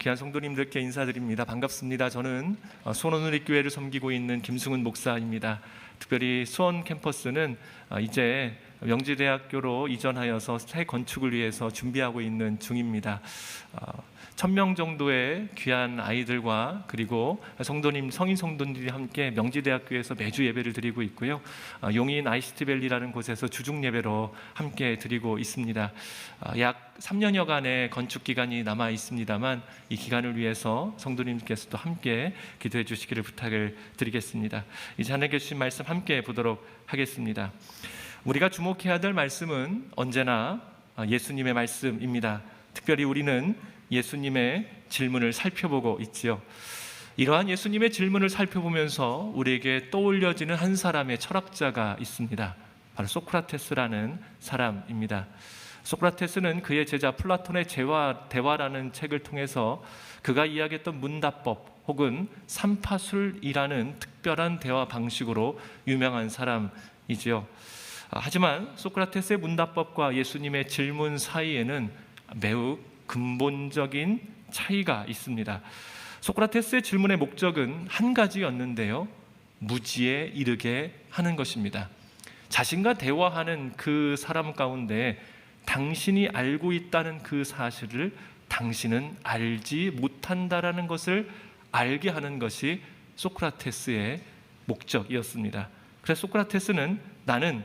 귀한 성도님들께 인사드립니다. 반갑습니다. 저는 수원원누리교회를 섬기고 있는 김승훈 목사입니다. 특별히 수원 캠퍼스는 이제 명지대학교로 이전하여서 새 건축을 위해서 준비하고 있는 중입니다. 1000명 정도의 귀한 아이들과 그리고 성도님, 성인 성도님들이 함께 명지대학교에서 매주 예배를 드리고 있고요. 용인 ICT밸리라는 곳에서 주중 예배로 함께 드리고 있습니다. 약 3년여간의 건축 기간이 남아 있습니다만 이 기간을 위해서 성도님께서도 함께 기도해 주시기를 부탁을 드리겠습니다. 이제 하나님께 주신 말씀 함께 보도록 하겠습니다. 우리가 주목해야 될 말씀은 언제나 예수님의 말씀입니다. 특별히 우리는 예수님의 질문을 살펴보고 있지요. 이러한 예수님의 질문을 살펴보면서 우리에게 떠올려지는 한 사람의 철학자가 있습니다. 바로 소크라테스라는 사람입니다. 소크라테스는 그의 제자 플라톤의 대화라는 책을 통해서 그가 이야기했던 문답법 혹은 삼파술이라는 특별한 대화 방식으로 유명한 사람이지요. 하지만 소크라테스의 문답법과 예수님의 질문 사이에는 매우 근본적인 차이가 있습니다. 소크라테스의 질문의 목적은 한 가지였는데요, 무지에 이르게 하는 것입니다. 자신과 대화하는 그 사람 가운데 당신이 알고 있다는 그 사실을 당신은 알지 못한다라는 것을 알게 하는 것이 소크라테스의 목적이었습니다. 그래서 소크라테스는 나는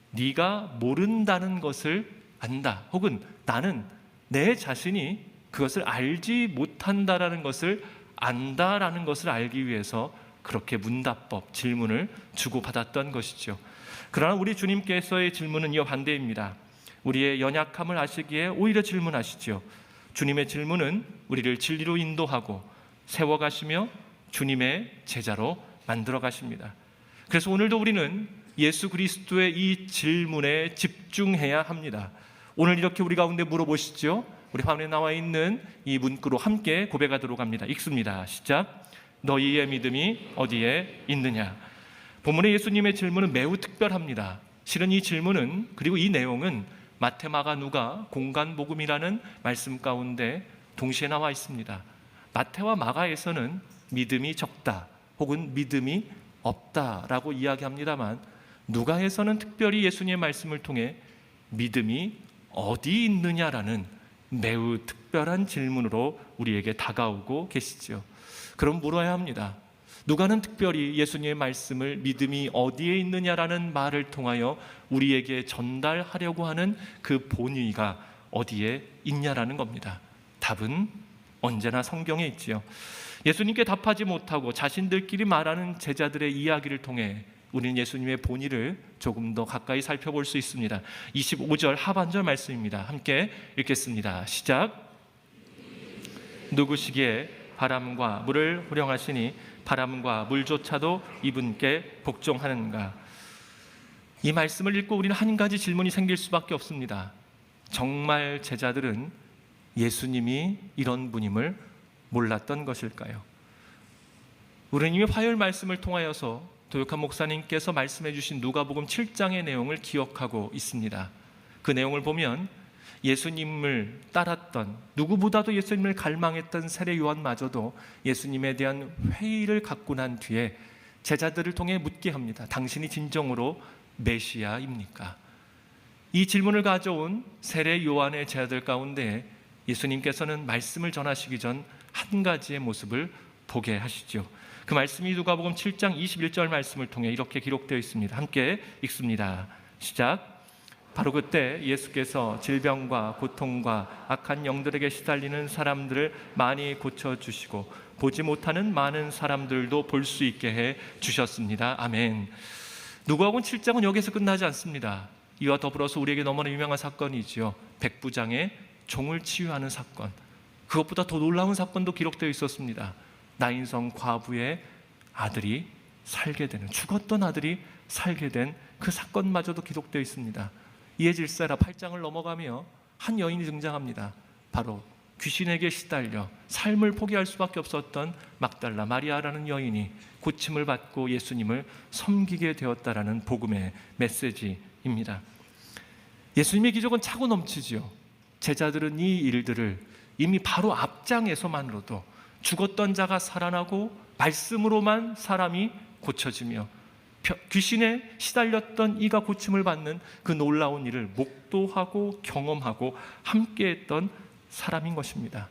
네가 모른다는 것을 안다, 혹은 나는 내 자신이 그것을 알지 못한다라는 것을 안다라는 것을 알기 위해서 그렇게 문답법, 질문을 주고받았던 것이죠. 그러나 우리 주님께서의 질문은 이와 반대입니다. 우리의 연약함을 아시기에 오히려 질문하시죠. 주님의 질문은 우리를 진리로 인도하고 세워가시며 주님의 제자로 만들어 가십니다. 그래서 오늘도 우리는 예수 그리스도의 이 질문에 집중해야 합니다. 오늘 이렇게 우리 가운데 물어보시죠. 우리 화면에 나와 있는 이 문구로 함께 고백하도록 합니다. 읽습니다. 시작. 너희의 믿음이 어디에 있느냐. 본문의 예수님의 질문은 매우 특별합니다. 실은 이 질문은, 그리고 이 내용은 마태, 마가, 누가 공간복음이라는 말씀 가운데 동시에 나와 있습니다. 마태와 마가에서는 믿음이 적다 혹은 믿음이 없다라고 이야기합니다만, 누가에서는 특별히 예수님의 말씀을 통해 믿음이 어디 있느냐라는 매우 특별한 질문으로 우리에게 다가오고 계시죠. 그럼 물어야 합니다. 누가는 특별히 예수님의 말씀을 믿음이 어디에 있느냐라는 말을 통하여 우리에게 전달하려고 하는 그 본의가 어디에 있냐라는 겁니다. 답은 언제나 성경에 있지요. 예수님께 답하지 못하고 자신들끼리 말하는 제자들의 이야기를 통해 우리는 예수님의 본의를 조금 더 가까이 살펴볼 수 있습니다. 25절 하반절 말씀입니다. 함께 읽겠습니다. 시작. 누구시기에 바람과 물을 호령하시니 바람과 물조차도 이분께 복종하는가. 이 말씀을 읽고 우리는 한 가지 질문이 생길 수밖에 없습니다. 정말 제자들은 예수님이 이런 분임을 몰랐던 것일까요? 우리는 이미 화요일 말씀을 통하여서 도역한 목사님께서 말씀해 주신 누가복음 7장의 내용을 기억하고 있습니다. 그 내용을 보면 예수님을 따랐던, 누구보다도 예수님을 갈망했던 세례 요한마저도 예수님에 대한 회의를 갖고 난 뒤에 제자들을 통해 묻게 합니다. 당신이 진정으로 메시아입니까? 이 질문을 가져온 세례 요한의 제자들 가운데 예수님께서는 말씀을 전하시기 전 한 가지의 모습을 보게 하시죠. 그 말씀이 누가복음 7장 21절 말씀을 통해 이렇게 기록되어 있습니다. 함께 읽습니다. 시작. 바로 그때 예수께서 질병과 고통과 악한 영들에게 시달리는 사람들을 많이 고쳐주시고 보지 못하는 많은 사람들도 볼 수 있게 해 주셨습니다. 아멘. 누가복음 7장은 여기서 끝나지 않습니다. 이와 더불어서 우리에게 너무나 유명한 사건이지요. 백부장의 종을 치유하는 사건. 그것보다 더 놀라운 사건도 기록되어 있었습니다. 나인성 과부의 아들이 살게 되는, 죽었던 아들이 살게 된 그 사건마저도 기록되어 있습니다. 이에 질세라 8장을 넘어가며 한 여인이 등장합니다. 바로 귀신에게 시달려 삶을 포기할 수밖에 없었던 막달라 마리아라는 여인이 고침을 받고 예수님을 섬기게 되었다라는 복음의 메시지입니다. 예수님의 기적은 차고 넘치지요. 제자들은 이 일들을 이미 바로 앞장에서만으로도 죽었던 자가 살아나고 말씀으로만 사람이 고쳐지며 귀신에 시달렸던 이가 고침을 받는 그 놀라운 일을 목도하고 경험하고 함께했던 사람인 것입니다.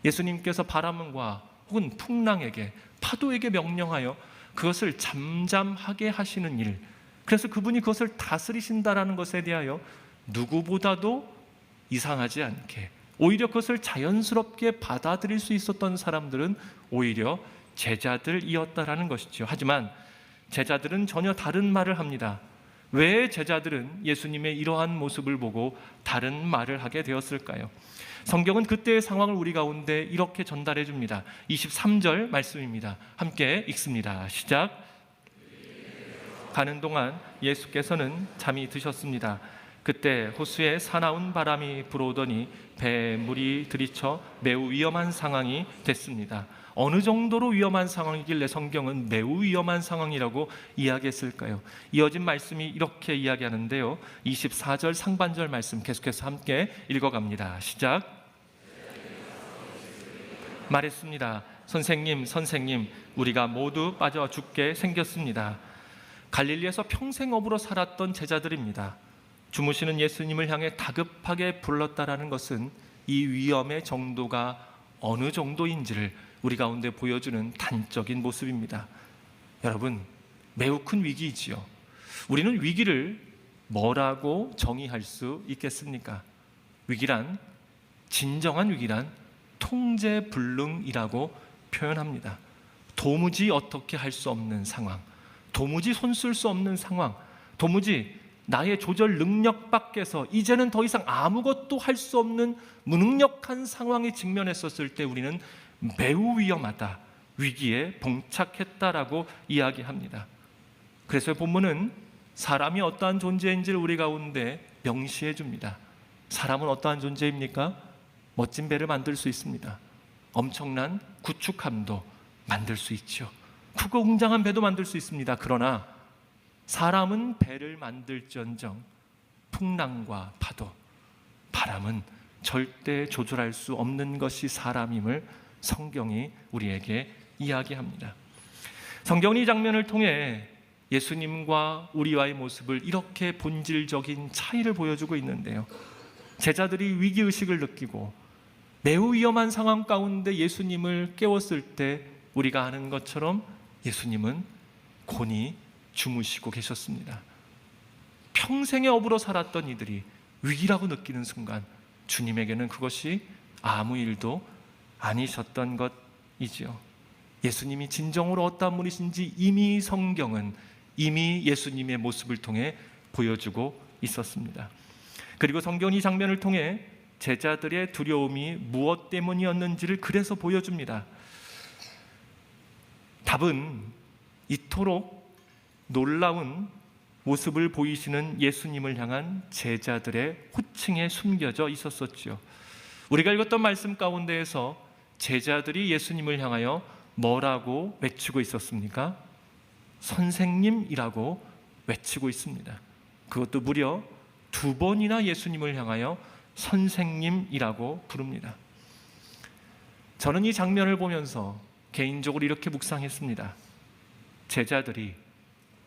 예수님께서 바람과 혹은 풍랑에게, 파도에게 명령하여 그것을 잠잠하게 하시는 일, 그래서 그분이 그것을 다스리신다라는 것에 대하여 누구보다도 이상하지 않게, 오히려 그것을 자연스럽게 받아들일 수 있었던 사람들은 오히려 제자들이었다라는 것이죠. 하지만 제자들은 전혀 다른 말을 합니다. 왜 제자들은 예수님의 이러한 모습을 보고 다른 말을 하게 되었을까요? 성경은 그때의 상황을 우리 가운데 이렇게 전달해 줍니다. 23절 말씀입니다. 함께 읽습니다. 시작. 가는 동안 예수께서는 잠이 드셨습니다. 그때 호수에 사나운 바람이 불어오더니 배에 물이 들이쳐 매우 위험한 상황이 됐습니다. 어느 정도로 위험한 상황이길래 성경은 매우 위험한 상황이라고 이야기했을까요? 이어진 말씀이 이렇게 이야기하는데요. 24절 상반절 말씀 계속해서 함께 읽어갑니다. 시작. 말했습니다. 선생님, 선생님, 우리가 모두 빠져 죽게 생겼습니다. 갈릴리에서 평생 어부로 살았던 제자들입니다. 주무시는 예수님을 향해 다급하게 불렀다라는 것은 이 위험의 정도가 어느 정도인지를 우리 가운데 보여주는 단적인 모습입니다. 여러분, 매우 큰 위기이지요. 우리는 위기를 뭐라고 정의할 수 있겠습니까? 위기란, 진정한 위기란 통제불능이라고 표현합니다. 도무지 어떻게 할 수 없는 상황, 도무지 손쓸 수 없는 상황, 도무지 나의 조절 능력 밖에서 이제는 더 이상 아무것도 할 수 없는 무능력한 상황에 직면했었을 때 우리는 매우 위험하다, 위기에 봉착했다라고 이야기합니다. 그래서 본문은 사람이 어떠한 존재인지를 우리 가운데 명시해 줍니다. 사람은 어떠한 존재입니까? 멋진 배를 만들 수 있습니다. 엄청난 구축함도 만들 수 있죠. 크고 웅장한 배도 만들 수 있습니다. 그러나 사람은 배를 만들지언정 풍랑과 파도, 바람은 절대 조절할 수 없는 것이 사람임을 성경이 우리에게 이야기합니다. 성경은 이 장면을 통해 예수님과 우리와의 모습을 이렇게 본질적인 차이를 보여주고 있는데요. 제자들이 위기의식을 느끼고 매우 위험한 상황 가운데 예수님을 깨웠을 때 우리가 아는 것처럼 예수님은 곤히 주무시고 계셨습니다. 평생의 업으로 살았던 이들이 위기라고 느끼는 순간 주님에게는 그것이 아무 일도 아니셨던 것이지요. 예수님이 진정으로 어떠한 분이신지 이미 성경은 이미 예수님의 모습을 통해 보여주고 있었습니다. 그리고 성경이 이 장면을 통해 제자들의 두려움이 무엇 때문이었는지를 그래서 보여줍니다. 답은 이토록 놀라운 모습을 보이시는 예수님을 향한 제자들의 호칭에 숨겨져 있었었죠. 우리가 읽었던 말씀 가운데에서 제자들이 예수님을 향하여 뭐라고 외치고 있었습니까? 선생님이라고 외치고 있습니다. 그것도 무려 2번이나 예수님을 향하여 선생님이라고 부릅니다. 저는 이 장면을 보면서 개인적으로 이렇게 묵상했습니다. 제자들이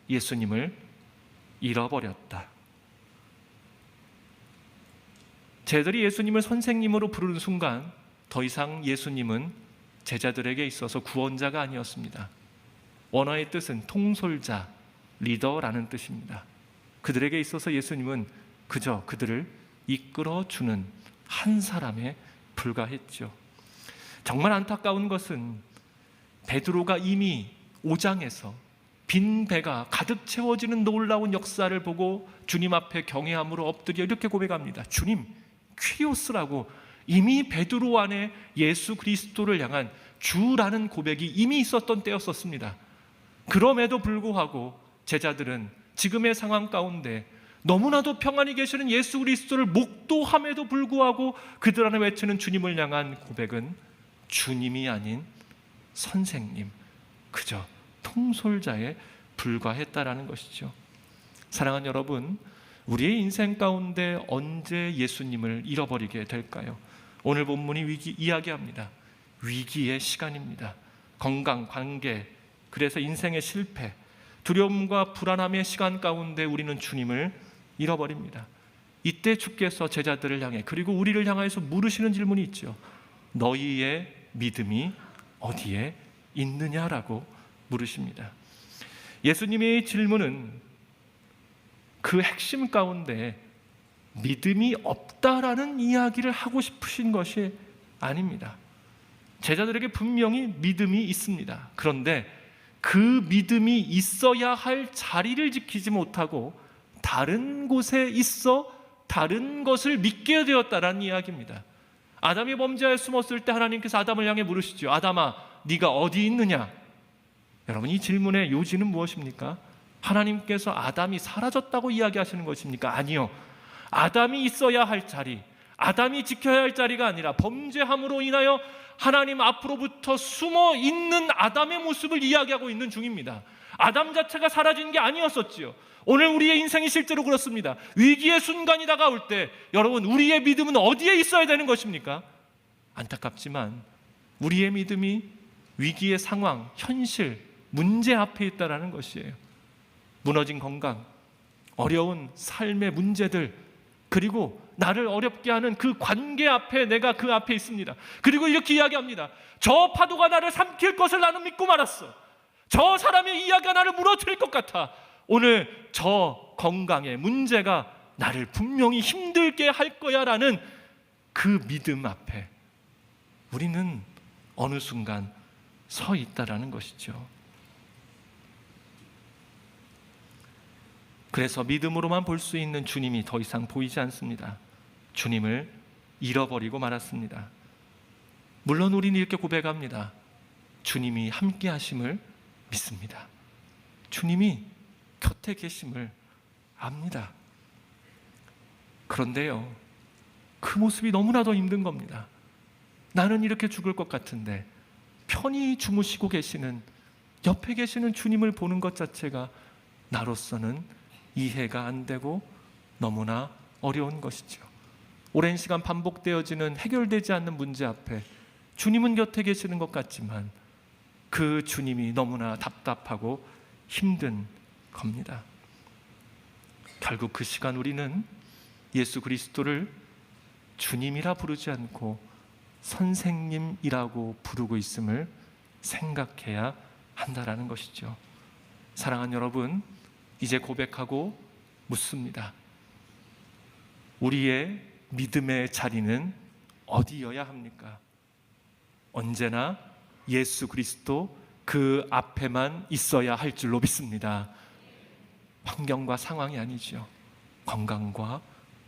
예수님을 잃어버렸다. 제자들이 예수님을 선생님으로 부르는 순간 더 이상 예수님은 제자들에게 있어서 구원자가 아니었습니다. 원어의 뜻은 통솔자, 리더라는 뜻입니다. 그들에게 있어서 예수님은 그저 그들을 이끌어주는 한 사람에 불과했죠. 정말 안타까운 것은 베드로가 이미 5장에서 빈 배가 가득 채워지는 놀라운 역사를 보고 주님 앞에 경외함으로 엎드려 이렇게 고백합니다. 주님, 퀴리오스라고 이미 베드로 안에 예수 그리스도를 향한 주라는 고백이 이미 있었던 때였었습니다. 그럼에도 불구하고 제자들은 지금의 상황 가운데 너무나도 평안히 계시는 예수 그리스도를 목도함에도 불구하고 그들 안에 외치는 주님을 향한 고백은 주님이 아닌 선생님, 그저 통솔자에 불과했다라는 것이죠. 사랑하는 여러분, 우리의 인생 가운데 언제 예수님을 잃어버리게 될까요? 오늘 본문이 이야기합니다. 위기의 시간입니다. 건강, 관계, 그래서 인생의 실패, 두려움과 불안함의 시간 가운데 우리는 주님을 잃어버립니다. 이때 주께서 제자들을 향해 그리고 우리를 향하여서 물으시는 질문이 있죠. 너희의 믿음이 어디에 있느냐라고 물으십니다. 예수님의 질문은 그 핵심 가운데 믿음이 없다라는 이야기를 하고 싶으신 것이 아닙니다. 제자들에게 분명히 믿음이 있습니다. 그런데 그 믿음이 있어야 할 자리를 지키지 못하고 다른 곳에 있어 다른 것을 믿게 되었다라는 이야기입니다. 아담이 범죄에 숨었을 때 하나님께서 아담을 향해 물으시죠. 아담아, 네가 어디 있느냐? 여러분, 이 질문의 요지는 무엇입니까? 하나님께서 아담이 사라졌다고 이야기하시는 것입니까? 아니요. 아담이 있어야 할 자리, 아담이 지켜야 할 자리가 아니라 범죄함으로 인하여 하나님 앞으로부터 숨어 있는 아담의 모습을 이야기하고 있는 중입니다. 아담 자체가 사라진 게 아니었었지요. 오늘 우리의 인생이 실제로 그렇습니다. 위기의 순간이 다가올 때 여러분, 우리의 믿음은 어디에 있어야 되는 것입니까? 안타깝지만 우리의 믿음이 위기의 상황, 현실, 문제 앞에 있다라는 것이에요. 무너진 건강, 어려운 삶의 문제들, 그리고 나를 어렵게 하는 그 관계 앞에 내가 그 앞에 있습니다. 그리고 이렇게 이야기합니다. 저 파도가 나를 삼킬 것을 나는 믿고 말았어. 저 사람의 이야기가 나를 무너뜨릴 것 같아. 오늘 저 건강의 문제가 나를 분명히 힘들게 할 거야 라는 그 믿음 앞에 우리는 어느 순간 서 있다라는 것이죠. 그래서 믿음으로만 볼 수 있는 주님이 더 이상 보이지 않습니다. 주님을 잃어버리고 말았습니다. 물론 우리는 이렇게 고백합니다. 주님이 함께 하심을 믿습니다. 주님이 곁에 계심을 압니다. 그런데요, 그 모습이 너무나도 힘든 겁니다. 나는 이렇게 죽을 것 같은데 편히 주무시고 계시는, 옆에 계시는 주님을 보는 것 자체가 나로서는 이해가 안 되고 너무나 어려운 것이죠. 오랜 시간 반복되어지는 해결되지 않는 문제 앞에 주님은 곁에 계시는 것 같지만 그 주님이 너무나 답답하고 힘든 겁니다. 결국 그 시간 우리는 예수 그리스도를 주님이라 부르지 않고 선생님이라고 부르고 있음을 생각해야 한다라는 것이죠. 사랑하는 여러분, 이제 고백하고 묻습니다. 우리의 믿음의 자리는 어디여야 합니까? 언제나 예수 그리스도 그 앞에만 있어야 할 줄로 믿습니다. 환경과 상황이 아니죠. 건강과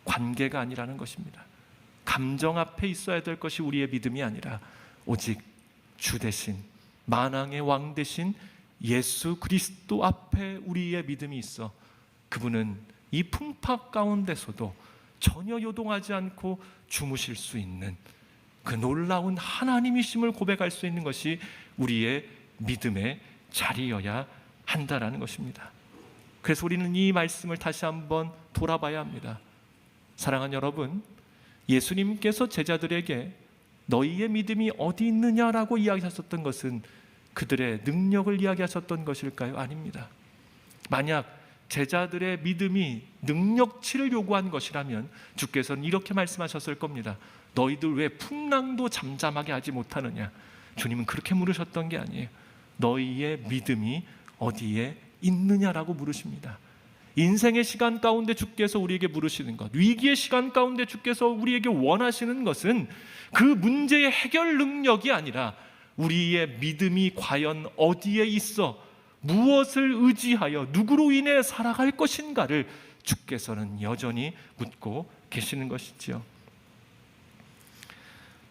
관계가 아니라는 것입니다. 감정 앞에 있어야 될 것이 우리의 믿음이 아니라 오직 주 대신, 만왕의 왕 대신 예수 그리스도 앞에 우리의 믿음이 있어 그분은 이 풍파 가운데서도 전혀 요동하지 않고 주무실 수 있는 그 놀라운 하나님이심을 고백할 수 있는 것이 우리의 믿음의 자리여야 한다라는 것입니다. 그래서 우리는 이 말씀을 다시 한번 돌아봐야 합니다. 사랑하는 여러분, 예수님께서 제자들에게 너희의 믿음이 어디 있느냐라고 이야기하셨던 것은 그들의 능력을 이야기하셨던 것일까요? 아닙니다. 만약 제자들의 믿음이 능력치를 요구한 것이라면 주께서는 이렇게 말씀하셨을 겁니다. 너희들 왜 풍랑도 잠잠하게 하지 못하느냐? 주님은 그렇게 물으셨던 게 아니에요. 너희의 믿음이 어디에 있느냐라고 물으십니다. 인생의 시간 가운데 주께서 우리에게 물으시는 것, 위기의 시간 가운데 주께서 우리에게 원하시는 것은 그 문제의 해결 능력이 아니라 우리의 믿음이 과연 어디에 있어 무엇을 의지하여 누구로 인해 살아갈 것인가를 주께서는 여전히 묻고 계시는 것이지요.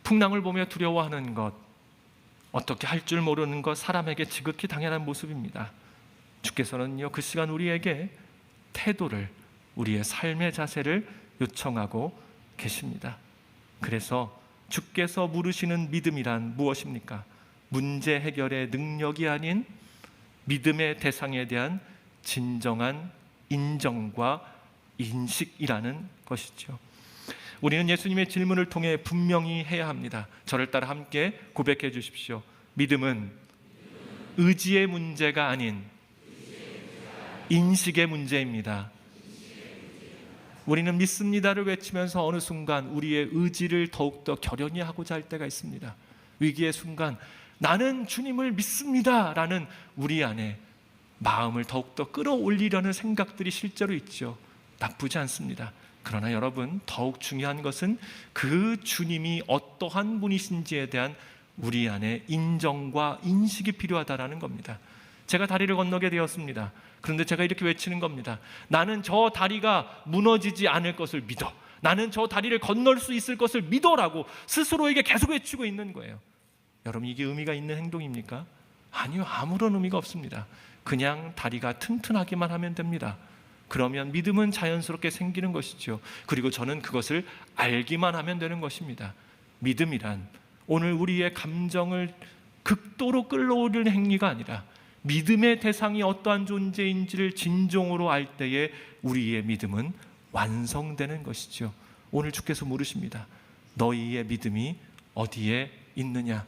풍랑을 보며 두려워하는 것, 어떻게 할 줄 모르는 것, 사람에게 지극히 당연한 모습입니다. 주께서는요, 그 시간 우리에게 태도를, 우리의 삶의 자세를 요청하고 계십니다. 그래서 주께서 물으시는 믿음이란 무엇입니까? 문제 해결의 능력이 아닌 믿음의 대상에 대한 진정한 인정과 인식이라는 것이죠. 우리는 예수님의 질문을 통해 분명히 해야 합니다. 저를 따라 함께 고백해 주십시오. 믿음은 의지의 문제가 아닌 인식의 문제입니다. 우리는 믿습니다를 외치면서 어느 순간 우리의 의지를 더욱더 결연히 하고자 할 때가 있습니다. 위기의 순간 나는 주님을 믿습니다라는 우리 안에 마음을 더욱더 끌어올리려는 생각들이 실제로 있죠. 나쁘지 않습니다. 그러나 여러분, 더욱 중요한 것은 그 주님이 어떠한 분이신지에 대한 우리 안에 인정과 인식이 필요하다라는 겁니다. 제가 다리를 건너게 되었습니다. 그런데 제가 이렇게 외치는 겁니다. 나는 저 다리가 무너지지 않을 것을 믿어. 나는 저 다리를 건널 수 있을 것을 믿어라고 스스로에게 계속 외치고 있는 거예요. 여러분, 이게 의미가 있는 행동입니까? 아니요, 아무런 의미가 없습니다. 그냥 다리가 튼튼하기만 하면 됩니다. 그러면 믿음은 자연스럽게 생기는 것이죠. 그리고 저는 그것을 알기만 하면 되는 것입니다. 믿음이란 오늘 우리의 감정을 극도로 끌어올리는 행위가 아니라 믿음의 대상이 어떠한 존재인지를 진정으로 알 때에 우리의 믿음은 완성되는 것이죠. 오늘 주께서 물으십니다. 너희의 믿음이 어디에 있느냐?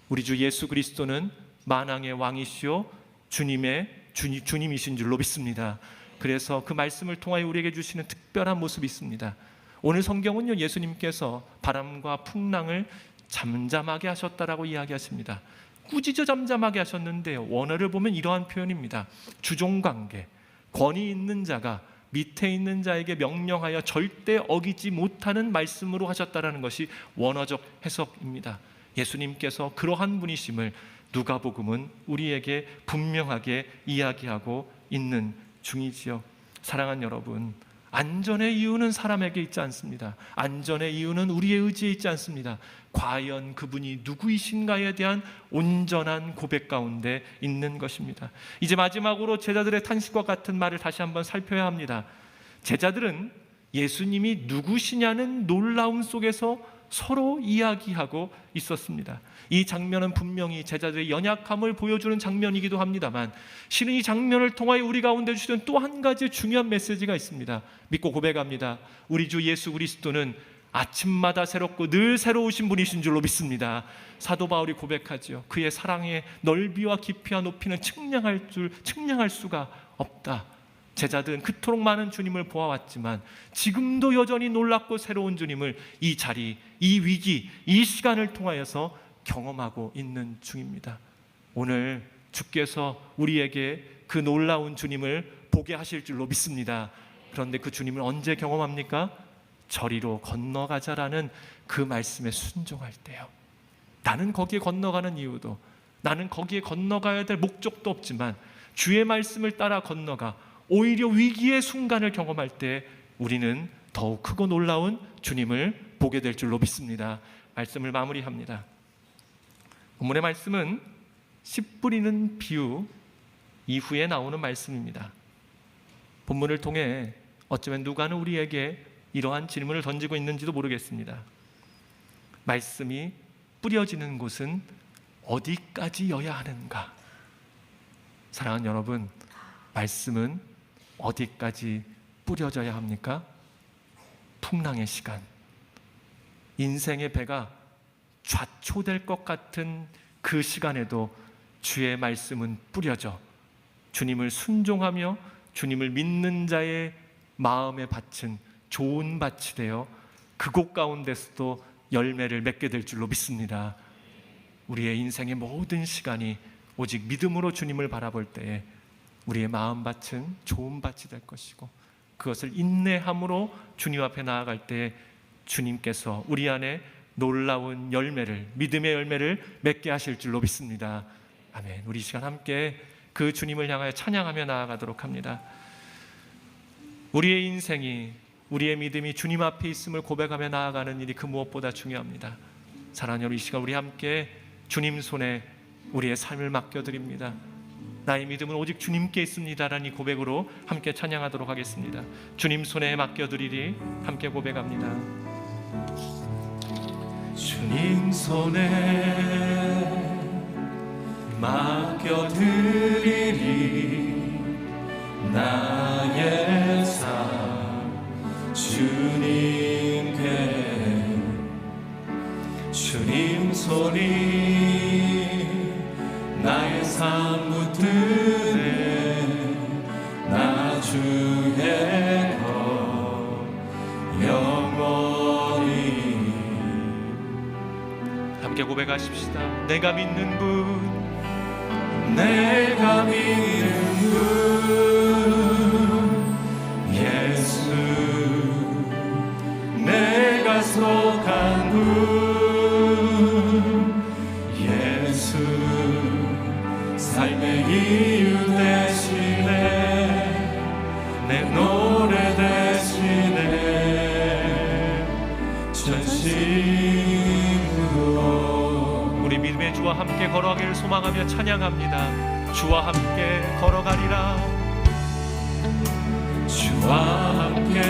우리 주 예수 그리스도는 만왕의 왕이시오 주님이신 줄로 믿습니다. 그래서 그 말씀을 통하여 우리에게 주시는 특별한 모습이 있습니다. 오늘 성경은요, 예수님께서 바람과 풍랑을 잠잠하게 하셨다라고 이야기하십니다. 꾸짖어 잠잠하게 하셨는데요, 원어를 보면 이러한 표현입니다. 주종관계, 권위 있는 자가 밑에 있는 자에게 명령하여 절대 어기지 못하는 말씀으로 하셨다라는 것이 원어적 해석입니다. 예수님께서 그러한 분이심을 누가복음은 우리에게 분명하게 이야기하고 있는 중이지요. 사랑하는 여러분, 안전의 이유는 사람에게 있지 않습니다. 안전의 이유는 우리의 의지에 있지 않습니다. 과연 그분이 누구이신가에 대한 온전한 고백 가운데 있는 것입니다. 이제 마지막으로 제자들의 탄식과 같은 말을 다시 한번 살펴야 합니다. 제자들은 예수님이 누구시냐는 놀라움 속에서 서로 이야기하고 있었습니다. 이 장면은 분명히 제자들의 연약함을 보여주는 장면이기도 합니다만, 실은 이 장면을 통하여 우리 가운데 주시는 또 한 가지 중요한 메시지가 있습니다. 믿고 고백합니다. 우리 주 예수 그리스도는 아침마다 새롭고 늘 새로우신 분이신 줄로 믿습니다. 사도 바울이 고백하죠. 그의 사랑의 넓이와 깊이와 높이는 측량할 수가 없다. 제자들은 그토록 많은 주님을 보아왔지만 지금도 여전히 놀랍고 새로운 주님을 이 자리, 이 위기, 이 시간을 통하여서 경험하고 있는 중입니다. 오늘 주께서 우리에게 그 놀라운 주님을 보게 하실 줄로 믿습니다. 그런데 그 주님을 언제 경험합니까? 저리로 건너가자라는 그 말씀에 순종할 때요. 나는 거기에 건너가는 이유도, 나는 거기에 건너가야 될 목적도 없지만 주의 말씀을 따라 건너가 오히려 위기의 순간을 경험할 때 우리는 더욱 크고 놀라운 주님을 보게 될 줄로 믿습니다. 말씀을 마무리합니다. 본문의 말씀은 씨 뿌리는 비유 이후에 나오는 말씀입니다. 본문을 통해 어쩌면 누가는 우리에게 이러한 질문을 던지고 있는지도 모르겠습니다. 말씀이 뿌려지는 곳은 어디까지여야 하는가? 사랑하는 여러분, 말씀은 어디까지 뿌려져야 합니까? 풍랑의 시간, 인생의 배가 좌초될 것 같은 그 시간에도 주의 말씀은 뿌려져 주님을 순종하며 주님을 믿는 자의 마음에 밭은 좋은 밭이 되어 그곳 가운데서도 열매를 맺게 될 줄로 믿습니다. 우리의 인생의 모든 시간이 오직 믿음으로 주님을 바라볼 때에 우리의 마음밭은 좋은 밭이 될 것이고, 그것을 인내함으로 주님 앞에 나아갈 때 주님께서 우리 안에 놀라운 열매를, 믿음의 열매를 맺게 하실 줄로 믿습니다. 아멘. 우리 이 시간 함께 그 주님을 향하여 찬양하며 나아가도록 합니다. 우리의 인생이, 우리의 믿음이 주님 앞에 있음을 고백하며 나아가는 일이 그 무엇보다 중요합니다. 사랑하는 여러분, 이 시간 우리 함께 주님 손에 우리의 삶을 맡겨드립니다. 나의 믿음은 오직 주님께 있습니다라는 이 고백으로 함께 찬양하도록 하겠습니다. 주님 손에 맡겨드리리. 함께 고백합니다. 주님 손에 맡겨드리리. 나의 삶 주님께 항상 붙드네 나주의 것 영원히. 함께 고백하십시다. 내가 믿는 분, 내가 믿는 분 예수, 내가 속한 분 예수, 삶의 이유 되시네 내 노래 되시네 전심으로. 우리 믿음의 주와 함께 걸어가기를 소망하며 찬양합니다. 주와 함께 걸어가리라. 주와 함께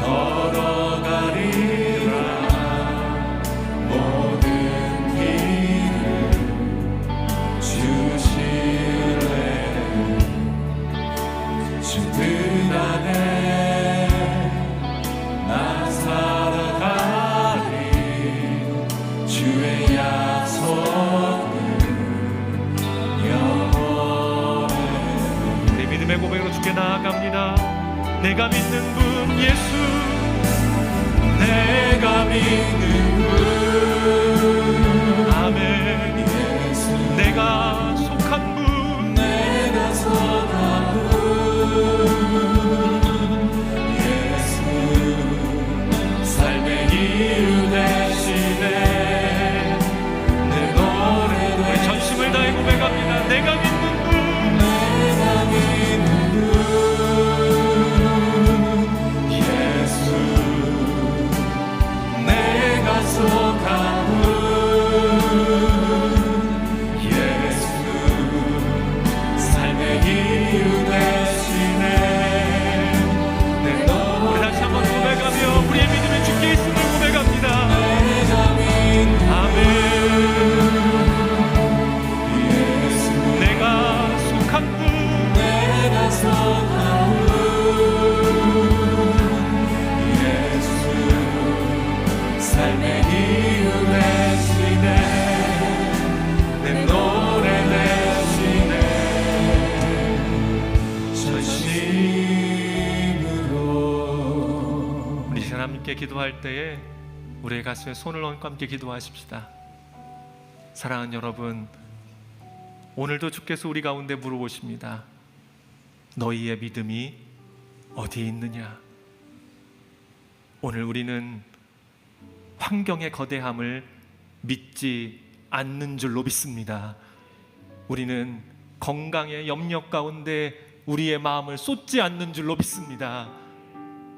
걸어가리라. 모든 길을 주시네 주 뜻 안에 나 살아가리. 주의 약속은 영원해. 우리 믿음의 고백으로 주께 나아갑니다. 내가 믿는 분 예수, 내가 믿는 분 아멘. 예수, 내가 속한 분, 내가 속한 분 예수, 삶의 이유 되시네 내 노래 우리 전심을 다해 고백합니다. 내가 믿는 분, 내가 믿는 분 예수, 내가 속한 분 예수, 삶의 이유 되시네 내 우리 노래. 다시 한번 고백하며 우리의 믿음의 주께 있음을 고백합니다. 내가 믿는 아멘. 예수, 내가 속한 분, 내가 속한 분 예수, 삶의 이유 되시네 내 노래 되시네 전심으로. 우리 시간 함께 기도할 때에 우리의 가슴에 손을 얹고 함께 기도하십시다. 사랑하는 여러분, 오늘도 주께서 우리 가운데 물어보십니다. 너희의 믿음이 어디에 있느냐? 오늘 우리는 환경의 거대함을 믿지 않는 줄로 믿습니다. 우리는 건강의 염려 가운데 우리의 마음을 쏟지 않는 줄로 믿습니다.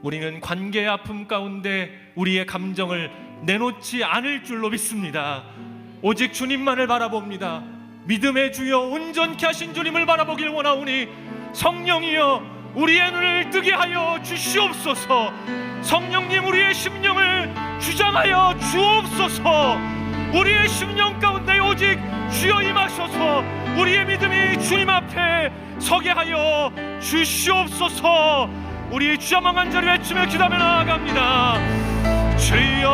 우리는 관계의 아픔 가운데 우리의 감정을 내놓지 않을 줄로 믿습니다. 오직 주님만을 바라봅니다. 믿음의 주여 온전케 하신 주님을 바라보길 원하오니 성령이여 우리의 눈을 뜨게 하여 주시옵소서. 성령님 우리의 심령을 주장하여 주옵소서. 우리의 심령 가운데 오직 주여 임하셔서 우리의 믿음이 주님 앞에 서게 하여 주시옵소서. 우리 주여 망한 자리 외치며 기도하며 나아갑니다. 주여,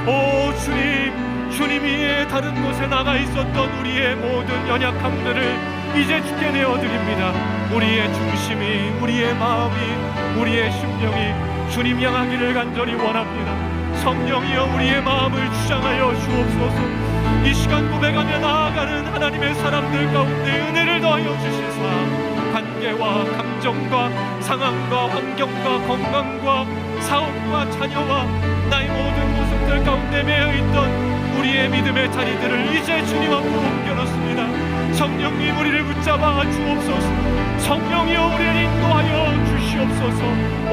오 주님, 주님 위에 다른 곳에 나가 있었던 우리의 모든 연약함들을 이제 주께 내어드립니다. 우리의 중심이, 우리의 마음이, 우리의 심령이 주님 향하기를 간절히 원합니다. 성령이여 우리의 마음을 주장하여 주옵소서. 이 시간 고백하며 나아가는 하나님의 사람들 가운데 은혜를 더하여 주시사 관계와 감정과 상황과 환경과 건강과 사업과 자녀와 나의 모든 모습들 가운데 매여있던 우리의 믿음의 자리들을 이제 주님 앞으로 옮겨놓습니다. 성령님 우리를 붙잡아 주옵소서. 성령이여 우리를 인도하여 주시옵소서.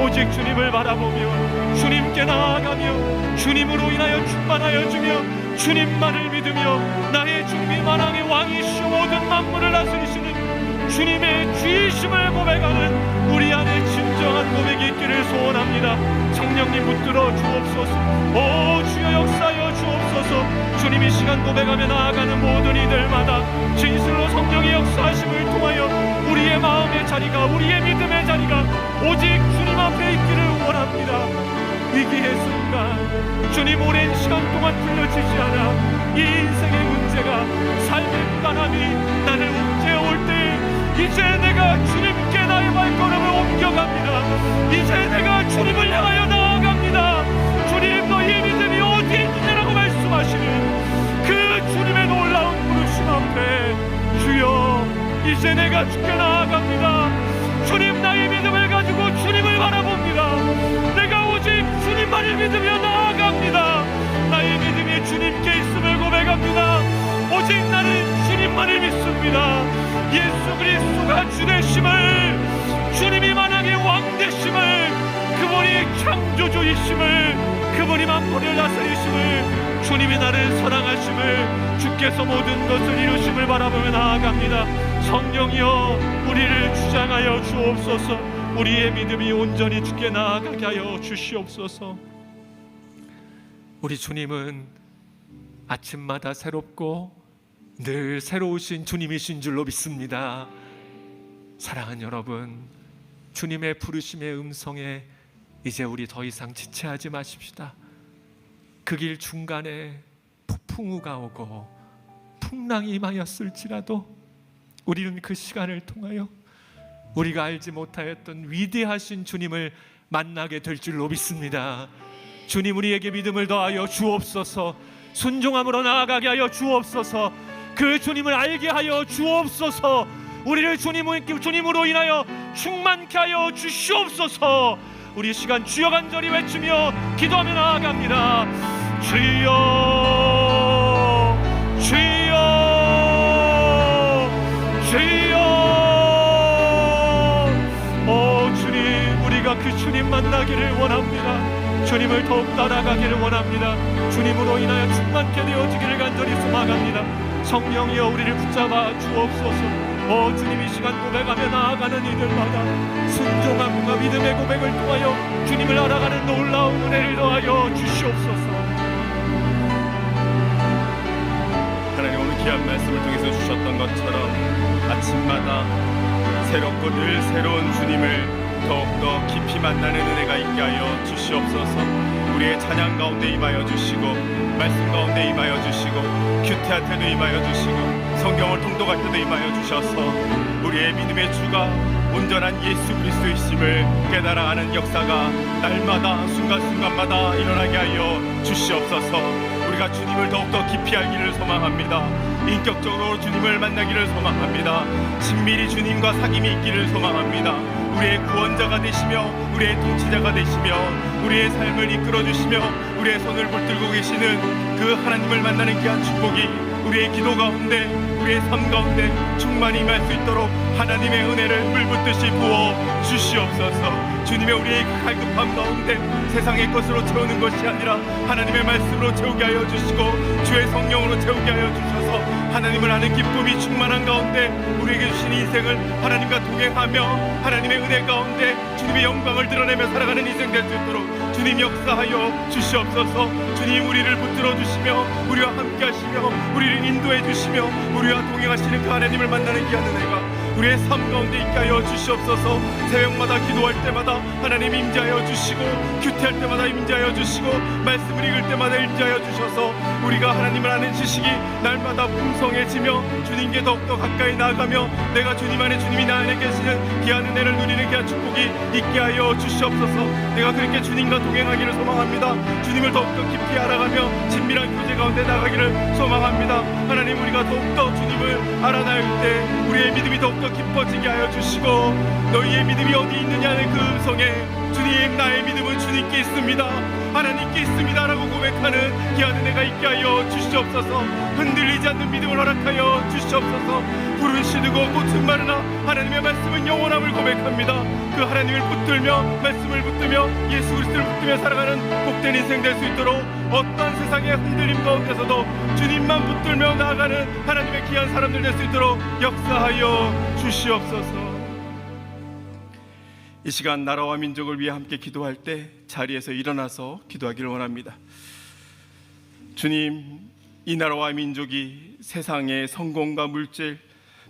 오직 주님을 바라보며 주님께 나아가며 주님으로 인하여 충만하여 주며 주님만을 믿으며 나의 주님이 만왕의 왕이시오 모든 만물을 다스리시는 주님의 주이심을 고백하는 우리 안에 진정한 고백이 있기를 소원합니다. 성령님 붙들어 주옵소서. 오 주여 역사하여 주옵소서. 주님 이 시간 고백하며 나아가는 모든 이들마다 진실로 성령의 역사하심을 통하여 우리의 마음의 자리가, 우리의 믿음의 자리가 오직 주님 앞에 있기를 원합니다. 위기의 순간, 주님 오랜 시간 동안 풀려지지 않아 이 인생의 문제가, 삶의 불안함이 나를 옥죄어올 때 이제 내가 주님께 나의 발걸음을 옮겨갑니다. 이제 내가 주님을 향하여 나아갑니다. 주님, 너희의 믿음이 어디에 있느냐라고 말씀하시는 그 주님의 놀라운 부르심 앞에, 주여 이제 내가 주께 나아갑니다. 주님, 나의 믿음을 가지고 주님을 바라봅니다. 내가 오직 주님만을 믿으며 나아갑니다. 나의 믿음이 주님께 있음을 고백합니다. 오직 나는 주님만을 믿습니다. 예수 그리스도가 주 되심을, 주님이 만왕의 왕 되심을, 그분이 창조주이심을, 그분이 만물을 다스리심을, 주님이 나를 사랑하심을, 주께서 모든 것을 이루심을 바라보며 나아갑니다. 성령이여 우리를 주장하여 주옵소서. 우리의 믿음이 온전히 주께 나아가게 하여 주시옵소서. 우리 주님은 아침마다 새롭고 늘 새로우신 주님이신 줄로 믿습니다. 사랑하는 여러분, 주님의 부르심의 음성에 이제 우리 더 이상 지체하지 마십시다. 그 길 중간에 폭풍우가 오고 풍랑이 임하였을지라도 우리는 그 시간을 통하여 우리가 알지 못하였던 위대하신 주님을 만나게 될 줄로 믿습니다. 주님, 우리에게 믿음을 더하여 주옵소서. 순종함으로 나아가게 하여 주옵소서. 그 주님을 알게 하여 주옵소서. 우리를 주님으로 인하여 충만케 하여 주시옵소서. 우리 시간 주여 간절히 외치며 기도하며 나아갑니다. 주여, 주여, 주여. 오 주님, 우리가 그 주님 만나기를 원합니다. 주님을 더욱 따라가기를 원합니다. 주님으로 인하여 충만케 되어지기를 간절히 소망합니다. 성령이여 우리를 붙잡아 주옵소서. 주님, 이 시간 고백하며 나아가는 이들마다 순종함과 믿음의 고백을 통하여 주님을 알아가는 놀라운 은혜를 더하여 주시옵소서. 하나님, 오늘 귀한 말씀을 통해서 주셨던 것처럼 아침마다 새롭고 늘 새로운 주님을 더욱더 깊이 만나는 은혜가 있게 하여 주시옵소서. 우리의 찬양 가운데 임하여 주시고, 말씀 가운데 임하여 주시고, 큐티할 때도 임하여 주시고, 성경을 통독할 때도 임하여 주셔서 우리의 믿음의 주가 온전한 예수 그리스도이심을 깨달아가는 역사가 날마다 순간순간마다 일어나게 하여 주시옵소서. 우리가 주님을 더욱더 깊이 알기를 소망합니다. 인격적으로 주님을 만나기를 소망합니다. 친밀히 주님과 사귐이 있기를 소망합니다. 우리의 구원자가 되시며 우리의 통치자가 되시며 우리의 삶을 이끌어주시며 우리의 손을 붙들고 계시는 그 하나님을 만나는 귀한 축복이 우리의 기도 가운데, 우리의 삶 가운데 충만히 임할 수 있도록 하나님의 은혜를 물붓듯이 부어 주시옵소서. 주님의 우리의 갈급함 가운데 세상의 것으로 채우는 것이 아니라 하나님의 말씀으로 채우게 하여 주시고, 주의 성령으로 채우게 하여 주셔서 하나님을 아는 기쁨이 충만한 가운데 우리에게 주신 인생을 하나님과 동행하며 하나님의 은혜 가운데 주님의 영광을 드러내며 살아가는 인생 될 수 있도록 주님 역사하여 주시옵소서. 주님, 우리를 붙들어 주시며 우리와 함께 하시며 우리를 인도해 주시며 우리와 동행하시는 그 하나님을 만나는 귀한 은혜가 우리의 삶 가운데 있게 하여 주시옵소서. 새벽마다 기도할 때마다 하나님 임재하여 주시고, 큐티할 때마다 임재하여 주시고, 말씀을 읽을 때마다 임재하여 주셔서 우리가 하나님을 아는 지식이 날마다 풍성해지며 주님께 더욱더 가까이 나아가며 내가 주님 안에 주님이 나 안에 계시는 귀한 은혜를 누리는 귀한 축복이 있게 하여 주시옵소서. 내가 그렇게 주님과 동행하기를 소망합니다. 주님을 더욱더 깊이 알아가며 친밀한 교제 가운데 나가기를 소망합니다. 하나님, 우리가 더욱더 주님을 알아나갈 때 우리의 믿음이 더욱더 기뻐지게 하여 주시고, 너희의 믿음이 어디 있느냐는 그 음성에 주님, 나의 믿음은 주님께 있습니다, 하나님께 있습니다라고 고백하는 귀한 은혜가 있게 하여 주시옵소서. 흔들리지 않는 믿음을 허락하여 주시옵소서. 불은 시들고 꽃은 마르나 하나님의 말씀은 영원함을 고백합니다. 그 하나님을 붙들며 말씀을 붙들며 예수 그리스도를 붙들며 살아가는 복된 인생 될 수 있도록 어떤 세상의 흔들림 가운데서도 주님만 붙들며 나아가는 하나님의 귀한 사람들 될 수 있도록 역사하여 주시옵소서. 이 시간 나라와 민족을 위해 함께 기도할 때 자리에서 일어나서 기도하기를 원합니다. 주님, 이 나라와 민족이 세상의 성공과 물질,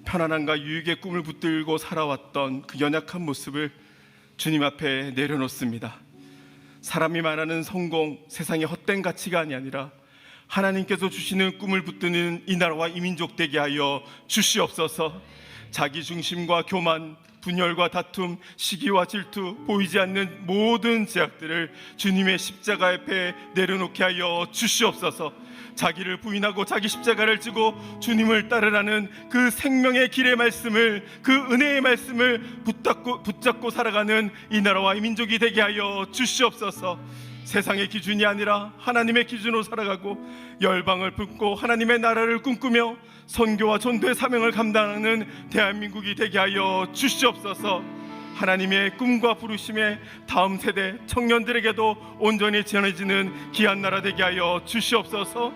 편안함과 유익의 꿈을 붙들고 살아왔던 그 연약한 모습을 주님 앞에 내려놓습니다. 사람이 말하는 성공, 세상의 헛된 가치가 아니라 하나님께서 주시는 꿈을 붙드는 이 나라와 이 민족 되게 하여 주시옵소서. 자기 중심과 교만, 분열과 다툼, 시기와 질투, 보이지 않는 모든 제약들을 주님의 십자가 앞에 내려놓게 하여 주시옵소서. 자기를 부인하고 자기 십자가를 지고 주님을 따르라는 그 생명의 길의 말씀을, 그 은혜의 말씀을 붙잡고 살아가는 이 나라와 이 민족이 되게 하여 주시옵소서. 세상의 기준이 아니라 하나님의 기준으로 살아가고 열방을 품고 하나님의 나라를 꿈꾸며 선교와 전도의 사명을 감당하는 대한민국이 되게 하여 주시옵소서. 하나님의 꿈과 부르심에 다음 세대 청년들에게도 온전히 전해지는 귀한 나라 되게 하여 주시옵소서.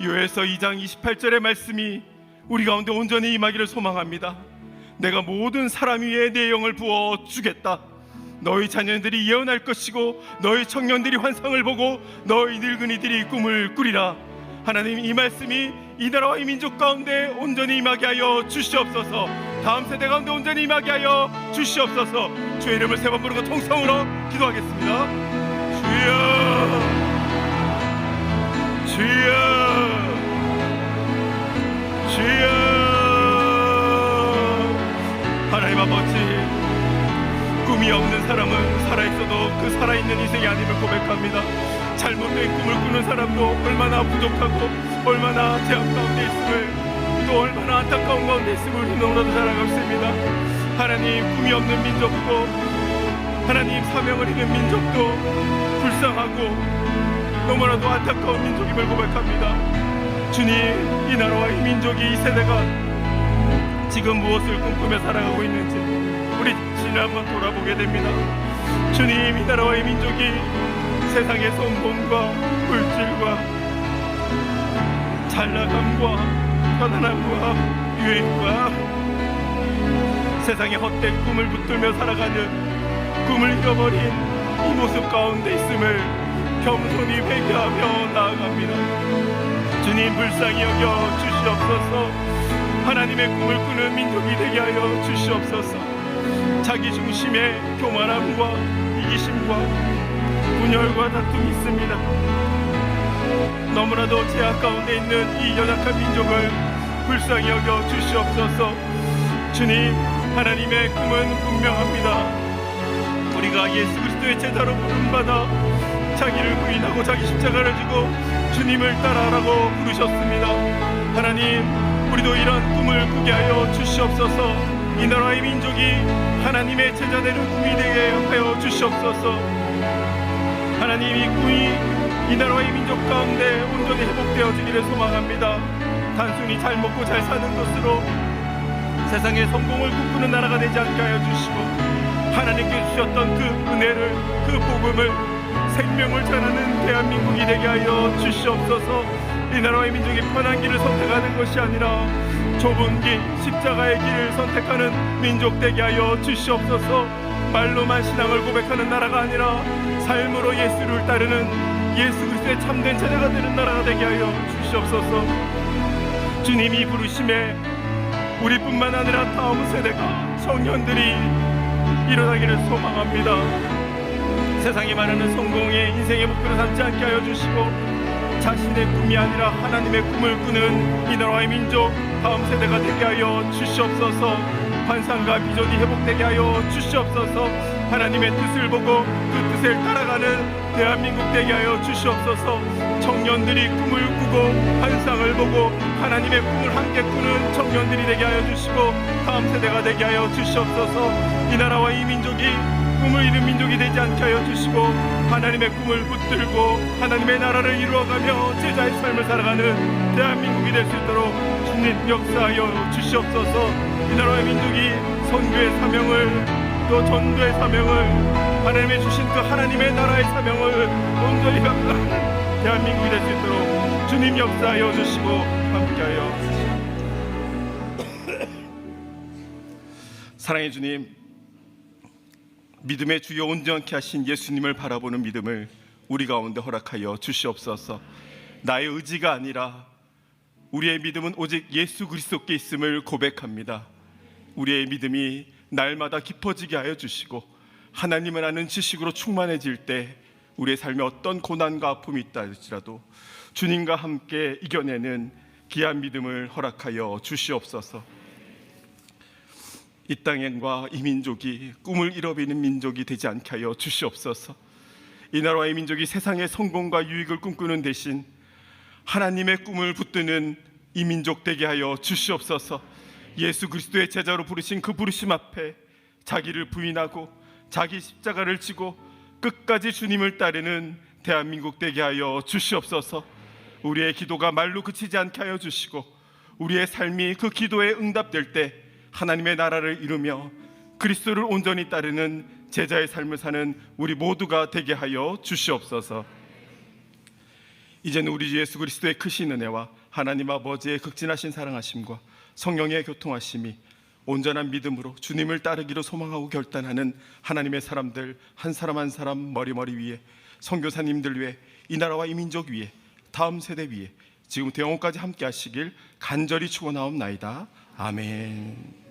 요엘서 2장 28절의 말씀이 우리 가운데 온전히 임하기를 소망합니다. 내가 모든 사람 위에 내 영을 부어 주겠다. 너희 자녀들이 예언할 것이고 너희 청년들이 환상을 보고 너희 늙은이들이 꿈을 꾸리라. 하나님, 이 말씀이 이 나라와 이 민족 가운데 온전히 임하게 하여 주시옵소서. 다음 세대 가운데 온전히 임하게 하여 주시옵소서. 주의 이름을 세 번 부르고 통성으로 기도하겠습니다. 주여, 주여, 주여. 하나님 아버지, 꿈이 없는 사람은 살아있어도 그 살아있는 인생이 아님을 고백합니다. 잘못된 꿈을 꾸는 사람도 얼마나 부족하고 얼마나 제약 가운데 있음을, 또 얼마나 안타까운 가운데 있음을 너무나도 잘 알고 있습니다. 하나님, 꿈이 없는 민족도, 하나님 사명을 잃은 민족도 불쌍하고 너무나도 안타까운 민족임을 고백합니다. 주님, 이 나라와 이 민족이, 이 세대가 지금 무엇을 꿈꾸며 살아가고 있는지 우리 자신을 한번 돌아보게 됩니다. 주님, 이 나라와 이 민족이 세상의 성공과 물질과 잘나감과 편안함과 유행과 세상의 헛된 꿈을 붙들며 살아가는, 꿈을 잃어버린 이 모습 가운데 있음을 겸손히 회개하며 나아갑니다. 주님, 불쌍히 여겨 주시옵소서. 하나님의 꿈을 꾸는 민족이 되게 하여 주시옵소서. 자기 중심의 교만함과 이기심과 분열과 다툼이 있습니다. 너무나도 제약 가운데 있는 이 연약한 민족을 불쌍히 여겨 주시옵소서. 주님, 하나님의 꿈은 분명합니다. 우리가 예수 그리스도의 제자로 부름받아 자기를 부인하고 자기 십자가를 지고 주님을 따라하라고 부르셨습니다. 하나님, 우리도 이런 꿈을 꾸게 하여 주시옵소서. 이 나라의 민족이 하나님의 제자되는 꿈이 되게 하여 주시옵소서. 하나님, 이 꿈이 이 나라와 이 민족 가운데 온전히 회복되어지기를 소망합니다. 단순히 잘 먹고 잘 사는 것으로 세상의 성공을 꿈꾸는 나라가 되지 않게 하여 주시고, 하나님께 주셨던 그 은혜를, 그 복음을, 생명을 전하는 대한민국이 되게 하여 주시옵소서. 이 나라의 민족이 편한 길을 선택하는 것이 아니라 좁은 길, 십자가의 길을 선택하는 민족 되게 하여 주시옵소서. 말로만 신앙을 고백하는 나라가 아니라 삶으로 예수를 따르는 예수 그리스도의 참된 제자가 되는 나라가 되게 하여 주시옵소서. 주님이 부르심에 우리뿐만 아니라 다음 세대가, 청년들이 일어나기를 소망합니다. 세상이 말하는 성공의 인생의 목표를 삼지 않게 하여 주시고, 자신의 꿈이 아니라 하나님의 꿈을 꾸는 이 나라의 민족, 다음 세대가 되게 하여 주시옵소서. 환상과 비전이 회복되게 하여 주시옵소서. 하나님의 뜻을 보고 그 뜻을 따라가는 대한민국 되게 하여 주시옵소서. 청년들이 꿈을 꾸고 환상을 보고 하나님의 꿈을 함께 꾸는 청년들이 되게 하여 주시고, 다음 세대가 되게 하여 주시옵소서. 이 나라와 이 민족이 꿈을 잃은 민족이 되지 않게 하여 주시고, 하나님의 꿈을 붙들고 하나님의 나라를 이루어가며 제자의 삶을 살아가는 대한민국이 될 수 있도록 주님 역사하여 주시옵소서. 이 나라의 민족이 선교의 사명을, 또 전도의 사명을, 하나님의 주신 그 하나님의 나라의 사명을 온전히 감당하는 대한민국이 될 수 있도록 주님 역사하여 주시고 함께하여 주시옵소서. 사랑의 주님, 믿음의 주요 온전케 하신 예수님을 바라보는 믿음을 우리 가운데 허락하여 주시옵소서. 나의 의지가 아니라 우리의 믿음은 오직 예수 그리스도께 있음을 고백합니다. 우리의 믿음이 날마다 깊어지게 하여 주시고, 하나님을 아는 지식으로 충만해질 때 우리의 삶에 어떤 고난과 아픔이 있다 할지라도 주님과 함께 이겨내는 귀한 믿음을 허락하여 주시옵소서. 이 땅과 이 민족이 꿈을 잃어버리는 민족이 되지 않게 하여 주시옵소서. 이 나라와 이 민족이 세상의 성공과 유익을 꿈꾸는 대신 하나님의 꿈을 붙드는 이 민족 되게 하여 주시옵소서. 예수 그리스도의 제자로 부르신 그 부르심 앞에 자기를 부인하고 자기 십자가를 지고 끝까지 주님을 따르는 대한민국 되게 하여 주시옵소서. 우리의 기도가 말로 그치지 않게 하여 주시고 우리의 삶이 그 기도에 응답될 때 하나님의 나라를 이루며 그리스도를 온전히 따르는 제자의 삶을 사는 우리 모두가 되게 하여 주시옵소서. 이제는 우리 주 예수 그리스도의 크신 은혜와 하나님 아버지의 극진하신 사랑하심과 성령의 교통하심이 온전한 믿음으로 주님을 따르기로 소망하고 결단하는 하나님의 사람들 한 사람 한 사람 머리 위에, 선교사님들 위에, 이 나라와 이 민족 위에, 다음 세대 위에 지금부터 영원까지 함께 하시길 간절히 축원하옵나이다. 아멘.